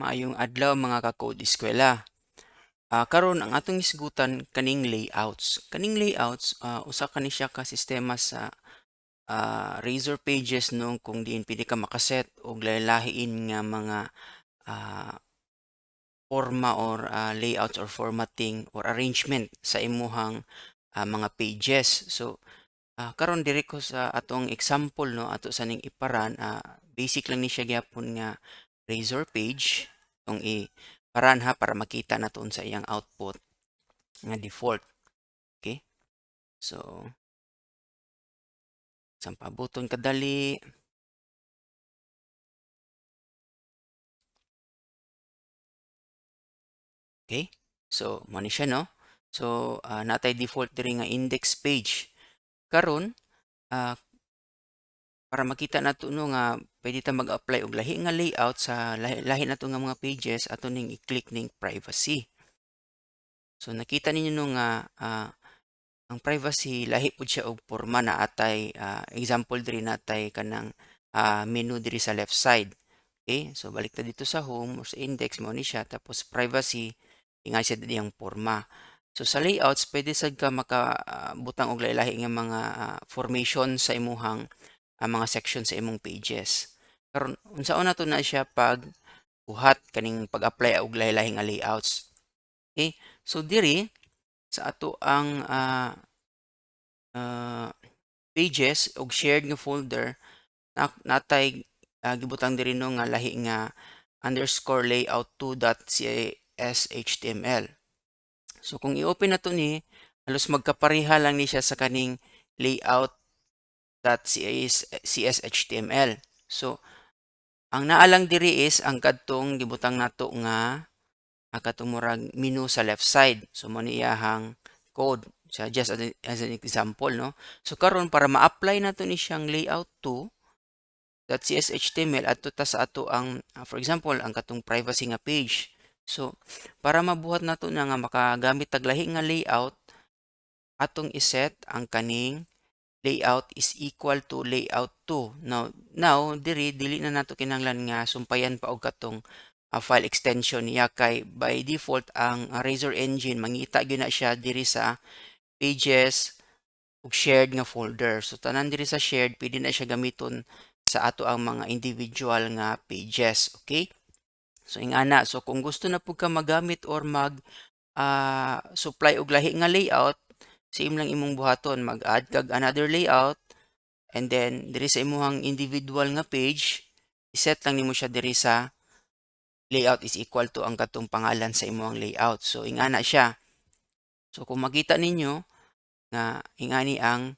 Maayong adlaw mga ka-code eskwela. Karon ang atong isgutan kaning layouts. Kaning layouts usa kani siya ka sistema sa Razor Pages no kung diin pwede ka makaset og lahi-lahiin nga mga ah, forma or layouts or formatting or arrangement sa imuhang mga pages. So karon diri ko sa atong example no ato sa ning iparan, basic lang ni siya gyapon nga Razor page tong iparan ha para makita naton sa iyang output nga default. Okay? So sampabuton kadali. Okay? So mo ni siya no. So natay default diri nga index page. Karon ah, para makita nato no nga pwede ta mag-apply og lahi nga layout sa lahi nato nga mga pages ato ning i-click ning privacy. So nakita ninyo no nga ang privacy lahi pud siya og porma na atay example diri natay kanang menu diri sa left side. Okay? So balik ta dito sa home or sa index mo ni siya tapos privacy inga siya diyang porma. So sa layouts pwede sad ka makabutang og lahi nga mga formation sa imuhang mga section sa imong pages. Karon unsaon nato na siya pag buhat kaning pag-apply og lahi-lahi nga layouts. Okay? So diri sa ato ang pages og shared nga folder natay gibutang diri no nga lahi nga underscore layout2.cshtml. So kung i-open nato ni halos magkapareha lang ni siya sa kaning layout.cshtml. So ang naa lang diri is ang kadtong gibutang nato nga katong murag menu sa left side. So mo ni iyahang code. So just as an example no. So karon para ma-apply nato ni siyang layout2.cshtml adto ta sa ato ang for example ang katong privacy nga page. So para mabuhat nato na nga makagamit tag lahi nga layout atong iset ang kaning layout is equal to layout 2. Now dili na nato kinahanglan nga sumpayan pa og katong file extension niya kay by default ang Razor engine mangita gyud na siya diri sa pages ug shared nga folder. So tanan diri sa shared pwede na siya gamiton sa ato ang mga individual nga pages. Okay? So ingana, so kung gusto na pud ka magamit or supply og lahi nga layout, same lang imong buhaton, mag-add kag another layout and then diri sa imong individual nga page, iset lang nimo siya diri sa layout is equal to ang katong pangalan sa imong layout. So ingana siya. So kung makita ninyo nga ingani ang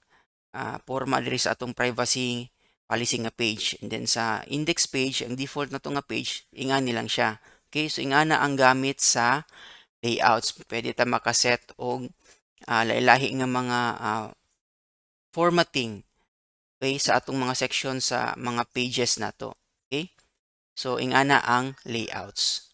porma diri sa atong privacy policy nga page and then sa index page ang default na to nga page ingani lang siya. Okay, so ingana ang gamit sa layouts. Pwede ta makaset og lahi-lahi nga mga formatting okay, sa atong mga section sa mga pages nato. Okay? So ingana ang layouts.